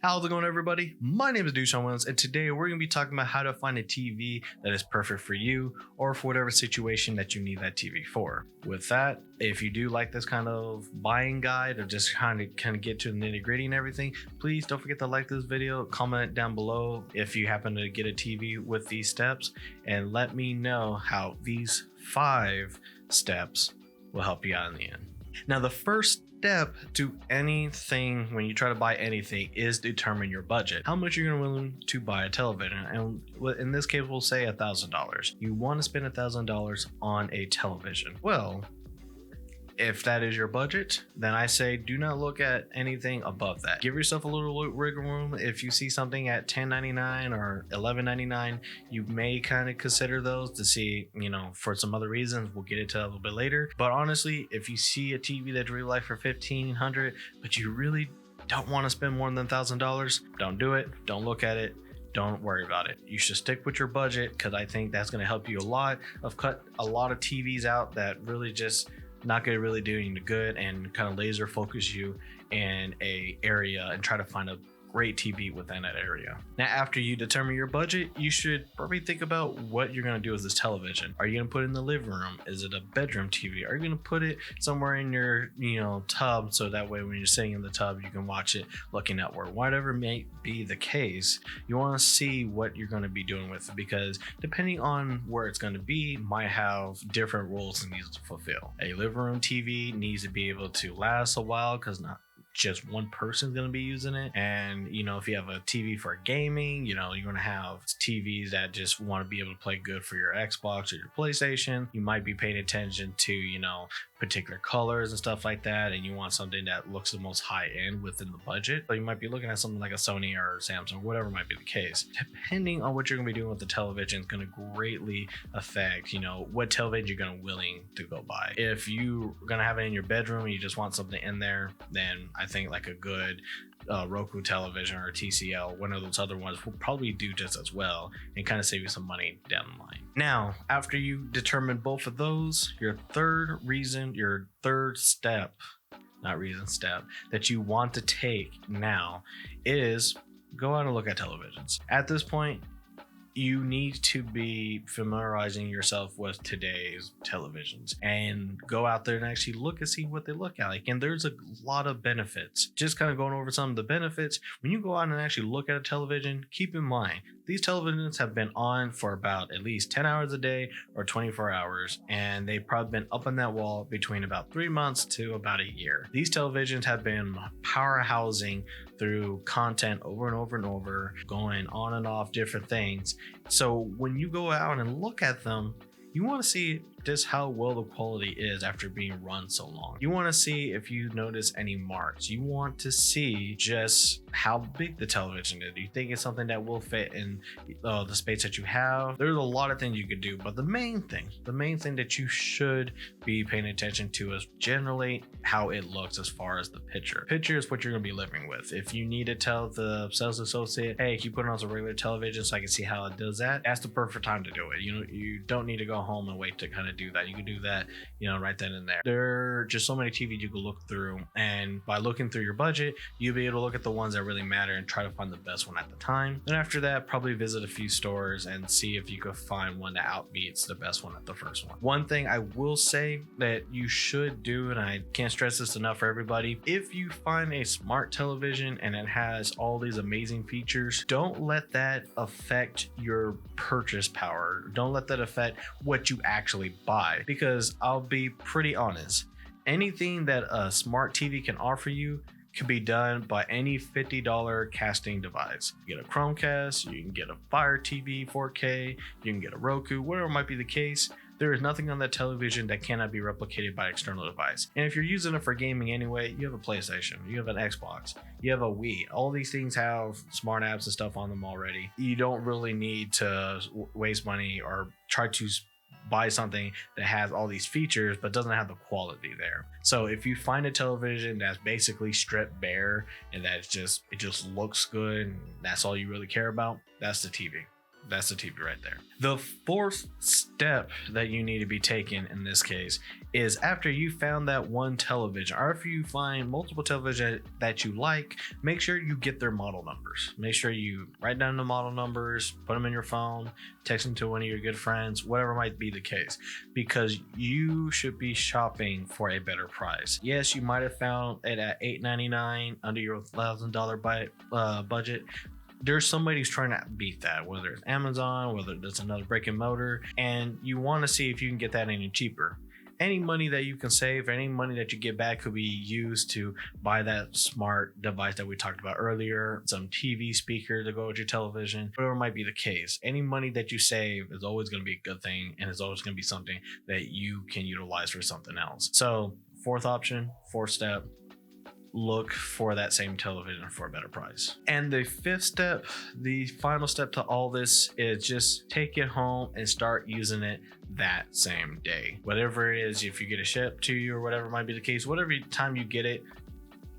How's it going, everybody? My name is Dushan Williams, and today we're going to be talking about how to find a TV that is perfect for you or for whatever situation that you need that TV for. With that, if you do like this kind of buying guide or just kind of get to the nitty-gritty and everything, please don't forget to like this video, comment down below if you happen to get a TV with these steps, and let me know how these 5 steps will help you out in the end. Now, the first step to anything when you try to buy anything is determine your budget. How much you're willing to buy a television, and in this case we'll say $1,000. You want to spend $1,000 on a television. Well, if that is your budget, then I say do not look at anything above that. Give yourself a little wiggle room. If you see something at $10.99 or $11.99, you may kind of consider those to see, for some other reasons. We'll get into that a little bit later. But honestly, if you see a TV that you really like for $1,500, but you really don't want to spend more than $1,000, don't do it. Don't look at it. Don't worry about it. You should stick with your budget, because I think that's going to help you a lot. I've cut a lot of TVs out that really just not going to really do any good and kind of laser focus you in a area and try to find a great TV within that area. Now, after you determine your budget, you should probably think about what you're going to do with this television. Are you going to put it in the living room? Is it a bedroom TV? Are you going to put it somewhere in your tub, so that way when you're sitting in the tub you can watch it looking outward? Whatever may be the case, you want to see what you're going to be doing with it, because depending on where it's going to be might have different roles it needs to fulfill. A living room TV needs to be able to last a while, because not just one person's going to be using it. And if you have a TV for gaming, you're going to have TVs that just want to be able to play good for your Xbox or your PlayStation. You might be paying attention to particular colors and stuff like that, and you want something that looks the most high end within the budget. So you might be looking at something like a Sony or Samsung, whatever might be the case. Depending on what you're going to be doing with the television is going to greatly affect what television you're going to willing to go buy. If you're going to have it in your bedroom and you just want something in there, then I think like a good Roku television or TCL, one of those other ones, will probably do just as well and kind of save you some money down the line. Now, after you determine both of those, your third step that you want to take now is go out and look at televisions. At this point, you need to be familiarizing yourself with today's televisions and go out there and actually look and see what they look like. And there's a lot of benefits. Just kind of going over some of the benefits. When you go out and actually look at a television, keep in mind, these televisions have been on for about at least 10 hours a day or 24 hours, and they've probably been up on that wall between about 3 months to about a year. These televisions have been powerhousing through content over and over and over, going on and off different things. So when you go out and look at them, you want to see just how well the quality is after being run so long. You want to see if you notice any marks. You want to see just how big the television is. Do you think it's something that will fit in the space that you have? There's a lot of things you could do, but the main thing that you should be paying attention to is generally how it looks as far as the picture. Picture is what you're going to be living with. If you need to tell the sales associate, hey, can you put it on some regular television so I can see how it does that? That's the perfect time to do it. You don't need to go home and wait to kind of do that. You can do that, right then and there. There are just so many TVs you can look through, and by looking through your budget, you'll be able to look at the ones that really matter and try to find the best one at the time. And after that, probably visit a few stores and see if you could find one that outbeats the best one at the first one. One thing I will say that you should do, and I can't stress this enough for everybody, if you find a smart television and it has all these amazing features, don't let that affect your purchase power. Don't let that affect what you actually buy, because I'll be pretty honest, anything that a smart TV can offer you can be done by any $50 casting device. You get a Chromecast, you can get a Fire TV 4K, you can get a Roku, whatever might be the case. There is nothing on that television that cannot be replicated by external device. And if you're using it for gaming anyway, you have a PlayStation, you have an Xbox, you have a Wii. All these things have smart apps and stuff on them already. You don't really need to waste money or try to buy something that has all these features but doesn't have the quality there. So if you find a television that's basically stripped bare and that it just looks good and that's all you really care about, that's the TV. That's the TV right there. The fourth step that you need to be taking in this case is after you found that one television, or if you find multiple television that you like, make sure you get their model numbers. Make sure you write down the model numbers, put them in your phone, text them to one of your good friends, whatever might be the case, because you should be shopping for a better price. Yes, you might have found it at $8.99 under your $1,000 budget. There's somebody who's trying to beat that, whether it's Amazon, whether it's another brick and mortar, and you want to see if you can get that any cheaper. Any money that you can save, any money that you get back could be used to buy that smart device that we talked about earlier, some TV speaker to go with your television, whatever might be the case. Any money that you save is always going to be a good thing, and it's always going to be something that you can utilize for something else. So fourth option, fourth step, look for that same television for a better price. And the fifth step, the final step to all this, is just take it home and start using it that same day. Whatever it is, if you get it shipped to you or whatever might be the case, whatever time you get it,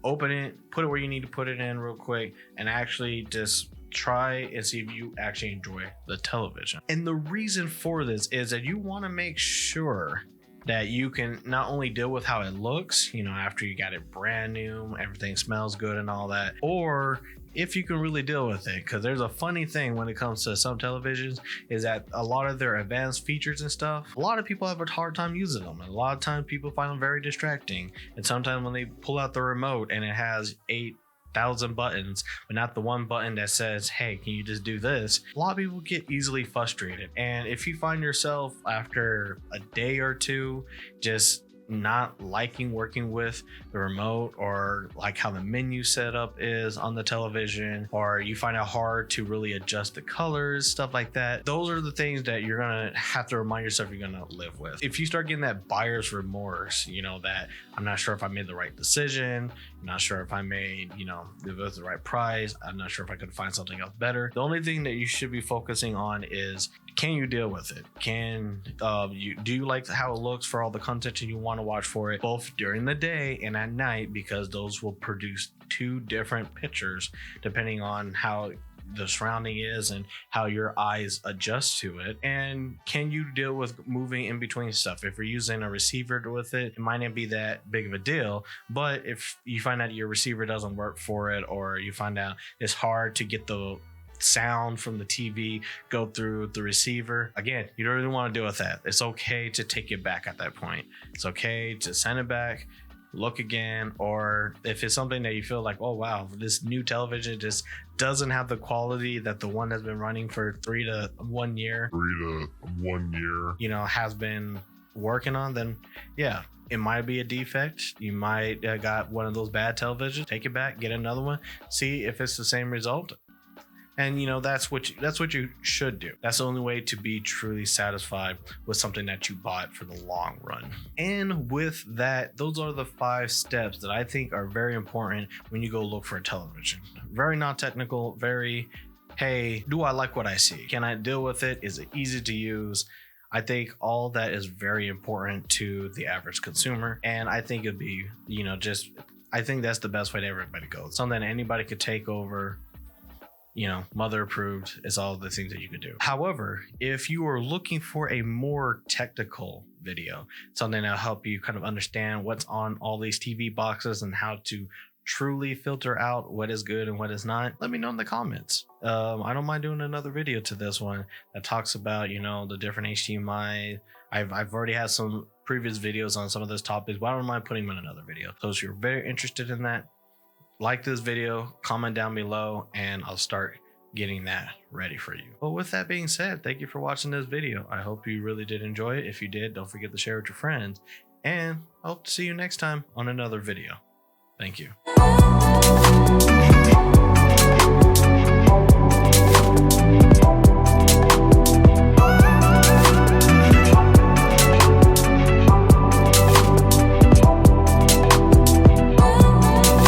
open it, put it where you need to put it in real quick, and actually just try and see if you actually enjoy the television. And the reason for this is that you want to make sure that you can not only deal with how it looks, after you got it brand new, everything smells good and all that, or if you can really deal with it. Because there's a funny thing when it comes to some televisions is that a lot of their advanced features and stuff, a lot of people have a hard time using them. And a lot of times people find them very distracting. And sometimes when they pull out the remote and it has 8,000 buttons, but not the one button that says, hey, can you just do this? A lot of people get easily frustrated. And if you find yourself after a day or two just not liking working with the remote, or like how the menu setup is on the television, or you find it hard to really adjust the colors, stuff like that, those are the things that you're gonna have to remind yourself you're gonna live with. If you start getting that buyer's remorse, that I'm not sure if I made the right decision, I'm not sure if I made, if it was the right price, I'm not sure if I could find something else better. The only thing that you should be focusing on is, can you deal with it? Do you like how it looks for all the content you want to watch for it, both during the day and at night, because those will produce two different pictures depending on how the surrounding is and how your eyes adjust to it. And can you deal with moving in between stuff? If you're using a receiver with it, it might not be that big of a deal, but if you find out your receiver doesn't work for it, or you find out it's hard to get the sound from the TV go through the receiver, again, you don't really want to deal with that. It's okay to take it back at that point. It's okay to send it back, look again, or if it's something that you feel like, oh wow, this new television just doesn't have the quality that the one that's been running for 3 to 1 year has been working on, then yeah, it might be a defect. You might got one of those bad televisions. Take it back, get another one, see if it's the same result. And that's what you should do. That's the only way to be truly satisfied with something that you bought for the long run. And with that, those are the 5 steps that I think are very important when you go look for a television. Very non-technical, very, hey, do I like what I see? Can I deal with it? Is it easy to use? I think all that is very important to the average consumer. And I think it'd be, I think that's the best way to everybody goes. Something that anybody could take over. Mother approved is all the things that you could do. However, if you are looking for a more technical video, something that'll help you kind of understand what's on all these TV boxes and how to truly filter out what is good and what is not, let me know in the comments. I don't mind doing another video to this one that talks about, the different HDMI. I've already had some previous videos on some of those topics, but I don't mind putting them in another video. So if you're very interested in that, like this video, comment down below, and I'll start getting that ready for you. But with that being said, thank you for watching this video. I hope you really did enjoy it. If you did, don't forget to share with your friends, and I hope to see you next time on another video. Thank you.